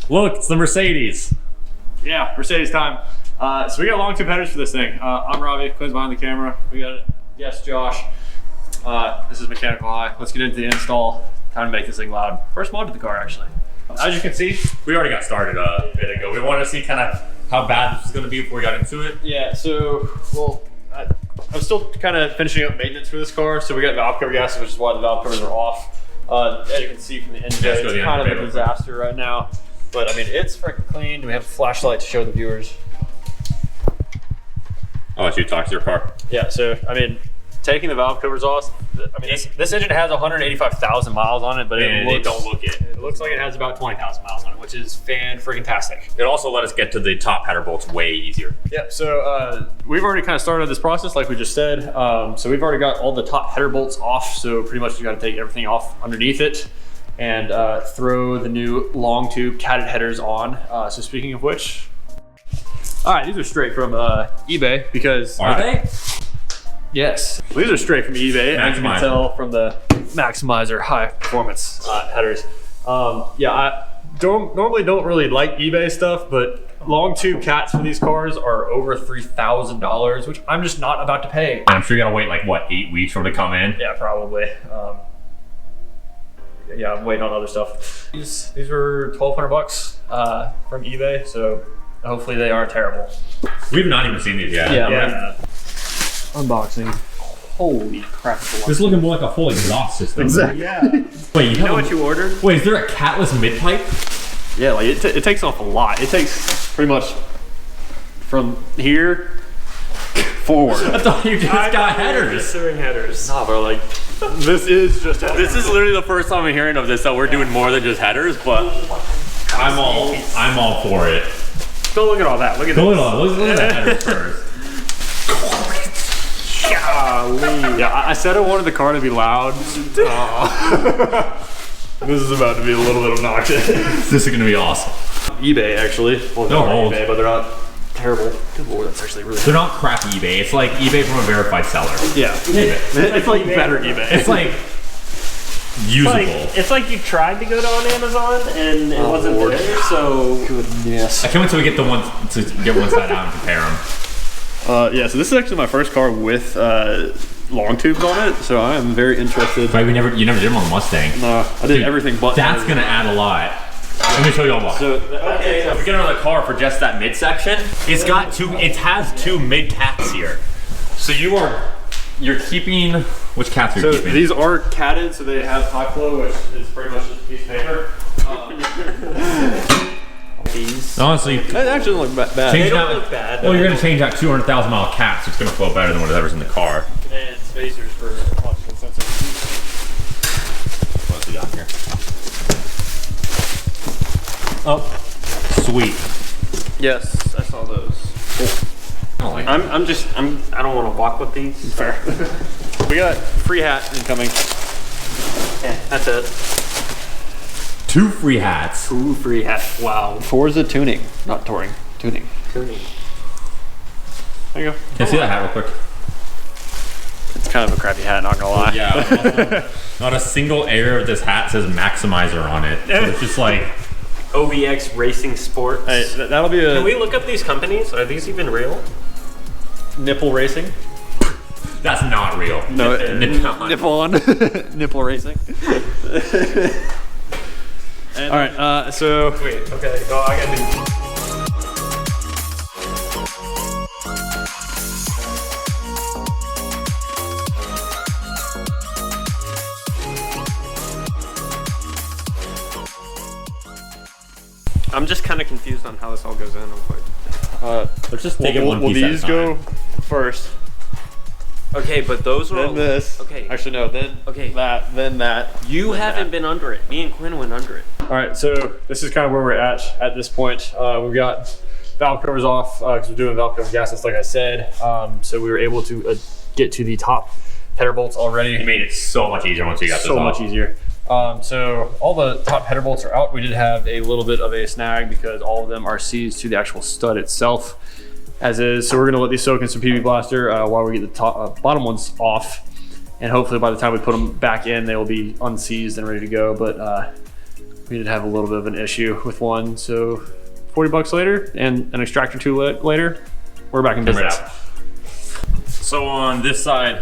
Look, it's the Mercedes. Yeah, Mercedes time. So we got Longtube headers for this thing. I'm Robbie, Quinn's behind the camera. We got, yes, Josh. This is Mechanical High. Let's get into the install. Time to make this thing loud. First mod to the car, actually. As you can see, we already got started a bit ago. We wanted to see kind of how bad this was going to be before we got into it. Yeah, so, well, I'm still kind of finishing up maintenance for this car. So we got valve cover gaskets, which is why the valve covers are off. As you can see from the engine, it's kind of a disaster right now. But I mean, it's freaking clean. We have a flashlight to show the viewers. I'll let you talk to your car. Yeah, so I mean, taking the valve covers off, I mean, this engine has 185,000 miles on it, but it don't look it. It looks like it has about 20,000 miles on it, which is fan-freaking-tastic. It also let us get to the top header bolts way easier. Yep, so we've already kind of started this process like we just said. So we've already got all the top header bolts off, so pretty much you got to take everything off underneath it and throw the new Longtube catted headers on. So speaking of which, all right, these are straight from eBay because— Are they? Yes, these are straight from eBay, as you can tell from the Maximizer high performance headers. Yeah, I normally don't really like eBay stuff, but Longtube cats for these cars are over $3,000, which I'm just not about to pay. I'm sure you gotta wait like, what, 8 weeks for them to come in? Yeah, probably. Yeah, I'm waiting on other stuff. These were $1,200 from eBay, so hopefully they aren't terrible. We've not even seen these yet. Yeah. Unboxing. Holy crap. This is looking more like a full exhaust system. Exactly. Yeah. Wait, You know what you ordered? Wait, is there a catless mid-pipe? Yeah, like it takes off a lot. It takes pretty much from here forward. I thought you just got headers. Just doing headers. Nah, bro, like, this is just headers. This is literally the first time I'm hearing of this, that we're doing more than just headers, but I'm all for it. Don't look at all that. Look at Hold this. on, let's look at the headers first. Yeah, I said I wanted the car to be loud. This is about to be a little bit obnoxious. This is gonna be awesome. eBay, actually. Well, No hold. eBay, but they're not terrible. Good lord, that's actually really They're not crap eBay. It's like eBay from a verified seller. Yeah. It's like better eBay. It's like usable. It's like you tried to go on Amazon and it wasn't Lord. there, so Goodness. I can't wait till we get one side out and compare them. Yeah, so this is actually my first car with Longtubes on it, so I am very interested. Right, you never did them on the Mustang. No, I did everything but That's gonna add a lot. Let me show you all why. So, So if we get another car for just that midsection, it has two mid cats here. So you're keeping, which cats are you keeping? these are catted, so they have high flow, which is pretty much just a piece of paper. Honestly, That actually doesn't look bad. change they don't out, look bad. well, you're gonna change out 200,000 mile cats, so it's gonna flow better than whatever's in the car. And spacers for oxygen sensors. What else we got here? Oh, sweet. Yes, I saw those. I don't like it. I don't want to walk with these. Fair. We got free hat incoming. Yeah, that's it. 2 free hats. Ooh, free hat. Wow. Forza tuning, not touring. Tuning. Tuning. There you go. Can I see that hat real quick? It's kind of a crappy hat, not gonna lie. Yeah. Not a single area of this hat says Maximizer on it. So it's just like, OBX Racing Sports. Hey, that'll be a Can we look up these companies? Are these even real? nipple racing. that's not real. No, Nipple on. nipple racing. All right, so Wait, okay. Oh, I gotta do. I'm just kind of confused on how this all goes in. Real quick. Let's just take it one will piece at a these time. go first? Okay, but those are Then all, this. Okay. Actually, no. Then Okay. that. Then that. You then haven't that. been under it. Me and Quinn went under it. All right, so this is kind of where we're at this point. We've got valve covers off because we're doing valve cover gaskets, like I said. So we were able to get to the top header bolts already. It made it so much easier once you got this So off. much easier. So all the top header bolts are out. We did have a little bit of a snag because all of them are seized to the actual stud itself, as is. So we're gonna let these soak in some PB Blaster while we get the top, bottom ones off. And hopefully by the time we put them back in, they will be unseized and ready to go. But we did have a little bit of an issue with one. So 40 bucks later and an extractor two later, we're back in business. So on this side,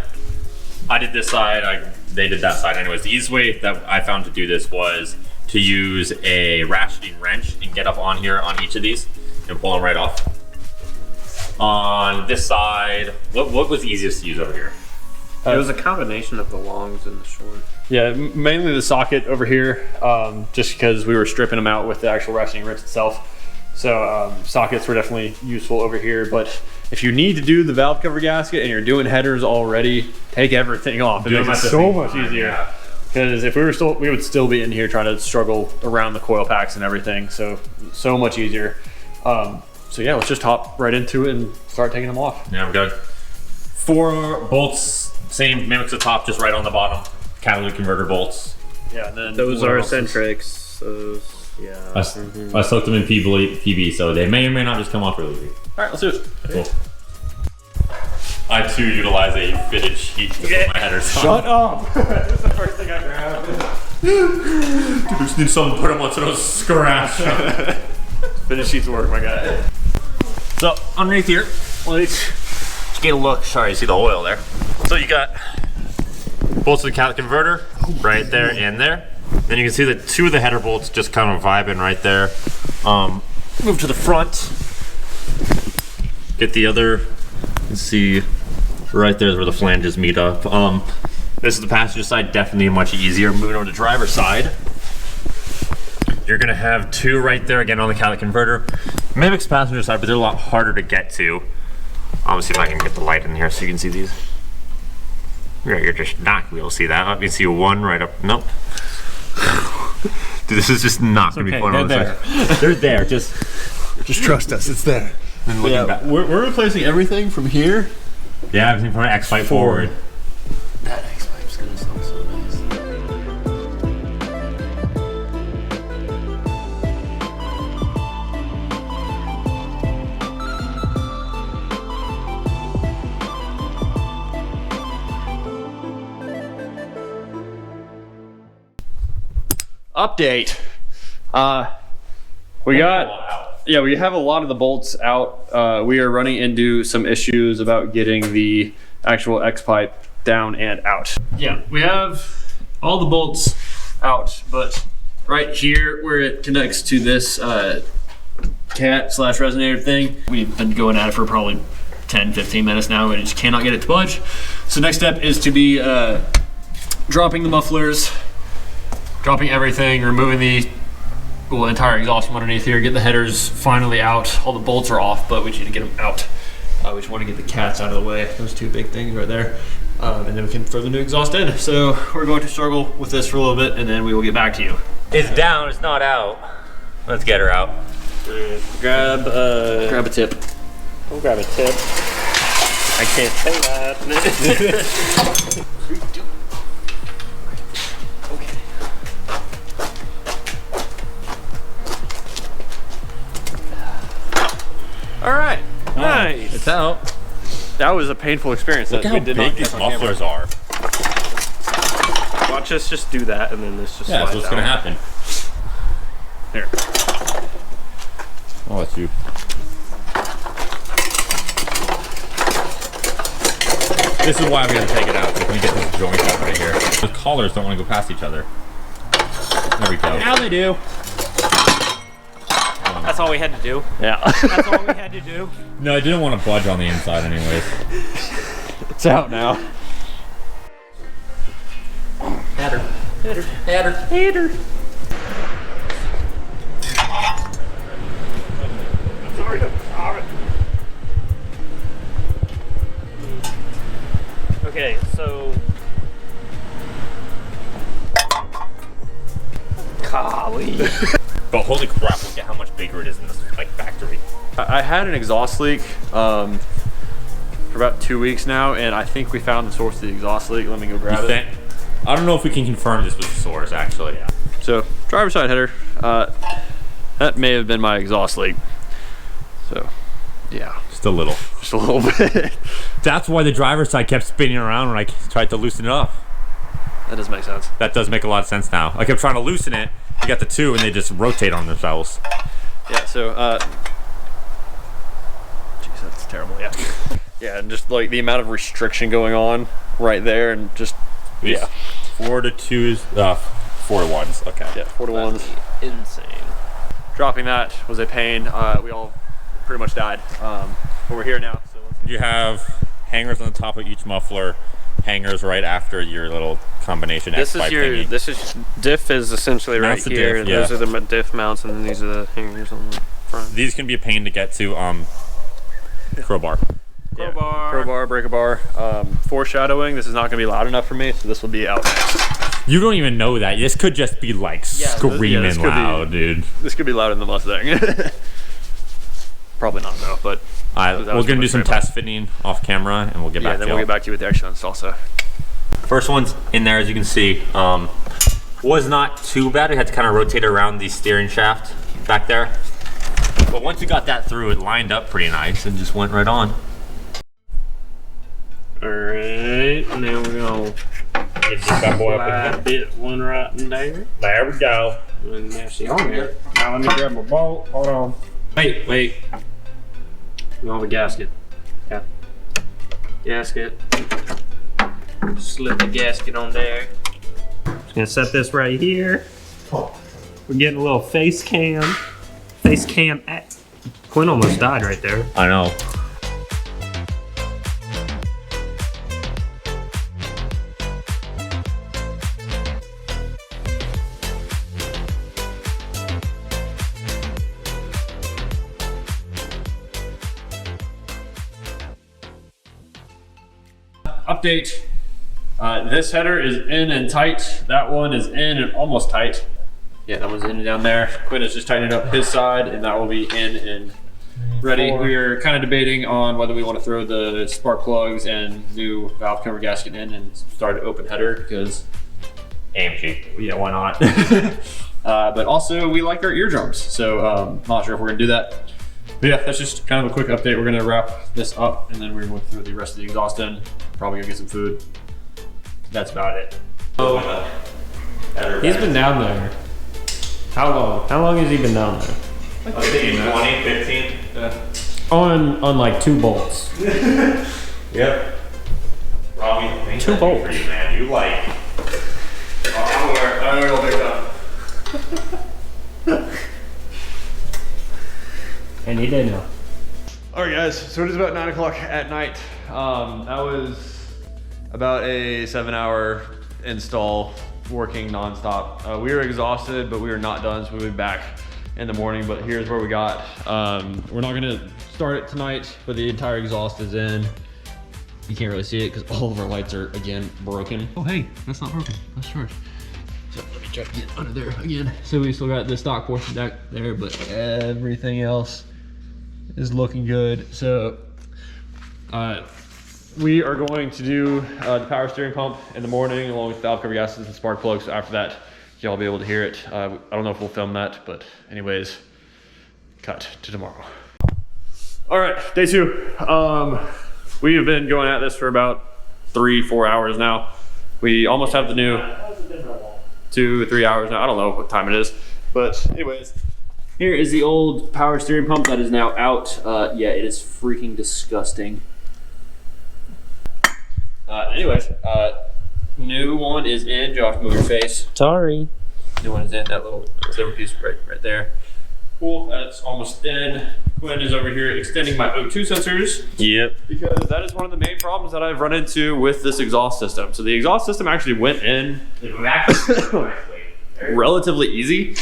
I did this side, they did that side. Anyways, the easiest way that I found to do this was to use a ratcheting wrench and get up on here on each of these and pull them right off. On this side, what was easiest to use over here? It was a combination of the longs and the short. Yeah, mainly the socket over here, just because we were stripping them out with the actual ratcheting wrench itself. So sockets were definitely useful over here, but if you need to do the valve cover gasket and you're doing headers already, take everything off. It makes it so much easier. Because if we were still, we would still be in here trying to struggle around the coil packs and everything. So much easier. So yeah, let's just hop right into it and start taking them off. Yeah, we're good. 4 bolts, same mimics the top, just right on the bottom. Catalytic converter bolts. Yeah, and then Those are eccentrics. Those, yeah. I soaked them in PB, so they may or may not just come off really easy. All right, let's do it. Cool. I too utilize a fitted sheet to put my headers on. Shut up! That's the first thing I grabbed. Dude, just need something to put them on so they don't scratch. Fitted sheets work, my guy. So underneath here, let's get a look. Sorry, you see the oil there. So you got bolts of the catalytic converter right there and there. Then you can see that 2 of the header bolts just kind of vibing right there. Move to the front. Get the other. Let's see, right there is where the flanges meet up. This is the passenger side, definitely much easier. Moving over to the driver's side, you're gonna have 2 right there again on the catalytic converter. Mimics passenger side, but they're a lot harder to get to. Let me see if I can get the light in here so you can see these. Yeah, you're just not gonna be able to see that. You can see 1 right up. Nope. Dude, this is just not gonna be fun on the side. They're there. Just trust us. It's there. and looking back. We're replacing everything from here. Yeah, everything from an X-Pipe forward. That X-Pipe's gonna sound so nice. Update. We have a lot of the bolts out. We are running into some issues about getting the actual X-Pipe down and out. Yeah, we have all the bolts out, but right here where it connects to this cat/resonator thing, we've been going at it for probably 10-15 minutes now and just cannot get it to budge. So next step is to be dropping the mufflers, dropping everything, removing the entire exhaust from underneath here, get the headers finally out. All the bolts are off, but we need to get them out. We just want to get the cats out of the way. Those 2 big things right there. And then we can throw the new exhaust in. So we're going to struggle with this for a little bit and then we will get back to you. It's down, it's not out. Let's get her out. Grab Grab a tip. I'll grab a tip. I can't say that. All right, nice. It's out. That was a painful experience. Look how big these mufflers are. Watch us just do that, and then this just Yeah, slides so what's out. gonna happen? Here. I'll let you. This is why we gotta take it out, so we can get this joint out right here. The collars don't want to go past each other. There we go. Now they do. That's all we had to do. Yeah. That's all we had to do. No, I didn't want to budge on the inside anyways. It's out now. Header. Okay, so golly. But holy crap, look at how much bigger it is in this like factory. I had an exhaust leak for about 2 weeks now, and I think we found the source of the exhaust leak. Let me go grab it. I don't know if we can confirm this was the source actually. Yeah. So, driver's side header. That may have been my exhaust leak. So, yeah, Just a little. just a little bit. That's why the driver's side kept spinning around when I tried to loosen it up. That does make sense. That does make a lot of sense now. I kept trying to loosen it, you got the two and they just rotate on themselves. Yeah, so, geez, that's terrible, yeah. Yeah, and just like the amount of restriction going on right there and just, yeah. 4 to 2s, 4 to 1s, okay. Yeah, 4 to 1s. Insane. Dropping that was a pain. We all pretty much died, but we're here now. So You have hangers on the top of each muffler, hangers right after your little combination This X5 is your, thingy. this is, diff is essentially right That's the here. diff, yeah. Those are the diff mounts, and then these are the hangers on the front. These can be a pain to get to. Crowbar. yeah, Crowbar. crowbar, breaker bar. Foreshadowing, this is not gonna be loud enough for me, so this will be out next. You don't even know that. This could just be like screaming this could be- loud, dude. This could be louder than the Mustang. Probably not though, but Alright, that we're was gonna do pretty some much test fitting off camera, and we'll get yeah, back then to we'll you. get back to you with the actual install stuff. First one's in there, as you can see. Was not too bad. We had to kind of rotate around the steering shaft back there. But once you got that through, it lined up pretty nice and just went right on. Alright, now we're gonna Get this bad boy up in slide it one right in there. There we go. And there's the on there. Now let me grab my bolt. Hold on. Wait. We have a gasket. Yeah. Gasket. Slip the gasket on there. Just gonna set this right here. We're getting a little face cam. Face cam. Quinn almost died right there. I know. Update. This header is in and tight. That one is in and almost tight. Yeah, that one's in and down there. Quinn is just tightening up his side, and that will be in and ready. We are kind of debating on whether we want to throw the spark plugs and new valve cover gasket in and start an open header because, AMG. yeah, why not? But also, we like our eardrums, so not sure if we're gonna do that. But yeah, that's just kind of a quick update. We're gonna wrap this up, and then we're going to throw the rest of the exhaust in. Probably gonna get some food. That's about it. He's been down there. How long? How long has he been down there? Like 20, 15. On like 2 bolts. Yep. Robbie, 2 bolts. for you, man. You like. I'm gonna go pick up. And he did know. All right, guys. So it is about 9 o'clock at night. That was about a 7-hour install, working nonstop. We were exhausted, but we were not done, so we'll be back in the morning. But here's where we got. We're not gonna start it tonight, but the entire exhaust is in. You can't really see it because all of our lights are again broken. Oh hey, that's not broken. That's charged. So let me try to get under there again. So we still got the stock portion back there, but everything else is looking good. So we are going to do the power steering pump in the morning along with valve cover gaskets and spark plugs. So after that, y'all will be able to hear it. I don't know if we'll film that, but anyways, cut to tomorrow. All right, day 2. We have been going at this for about 3-4 hours now. We almost have the new 2-3 hours now. I don't know what time it is, but anyways, here is the old power steering pump that is now out. Yeah, it is freaking disgusting. Anyways, new one is in. Josh, move your face. Sorry. New one is in. That little silver piece right there. Cool, that's almost in. Quinn is over here extending my O2 sensors. Yep. Because that is one of the main problems that I've run into with this exhaust system. So the exhaust system actually went in relatively easy.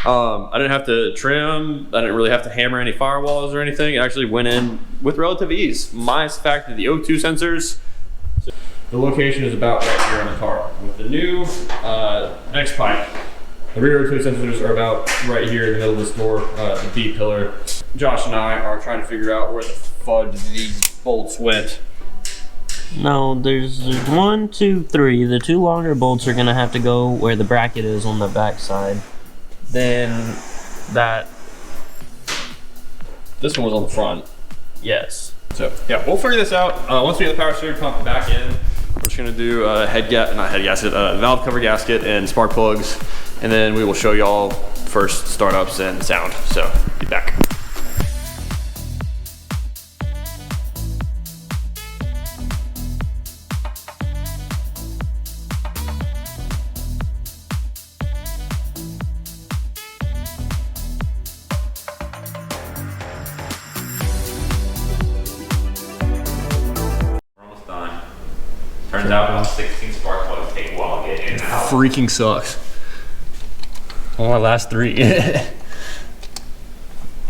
I didn't have to trim. I didn't really have to hammer any firewalls or anything. It actually went in with relative ease. Minus the fact that the O2 sensors, the location is about right here on the car. With the new X pipe, the rear O2 sensors are about right here in the middle of this door, the B pillar. Josh and I are trying to figure out where the fudge these bolts went. No, there's 1, 2, 3. The 2 longer bolts are gonna have to go where the bracket is on the back side. Then that. This one was on the front. Yes. So yeah, we'll figure this out. Once we get the power steering pump back in, we're just gonna do valve cover gasket and spark plugs and then we will show y'all first startups and sound. So be back. Turns out 16 spark plugs take a while to get in and out. Freaking sucks. On my last 3. It's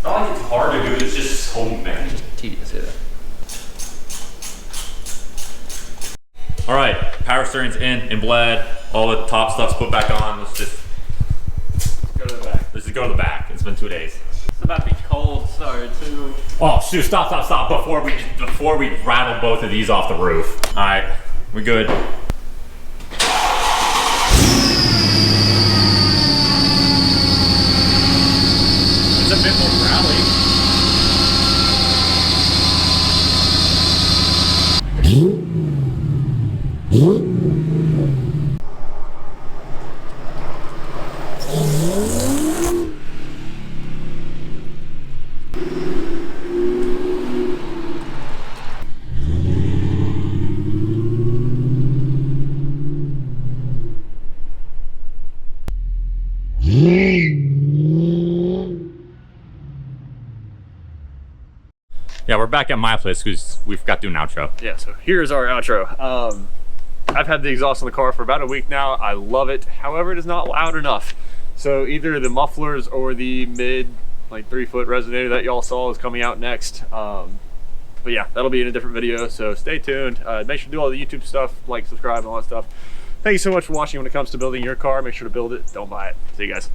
not like it's hard to do, it's just so many. Tedious, yeah. All right, power steering's in bled. All the top stuff's put back on. Let's just Go to the back. let's just go to the back. It's been 2 days. It's about to be cold, sorry too. Oh shoot! Stop! Before we rattle both of these off the roof. All right, we good. It's a bit more rally. Yeah, we're back at my place because we forgot to do an outro. Yeah, so here's our outro. I've had the exhaust on the car for about a week now. I love it. However, it is not loud enough. So either the mufflers or the mid, like 3-foot resonator that y'all saw is coming out next. But yeah, that'll be in a different video, so stay tuned. Make sure to do all the YouTube stuff, like, subscribe, and all that stuff. Thank you so much for watching. When it comes to building your car, make sure to build it, don't buy it. See you guys.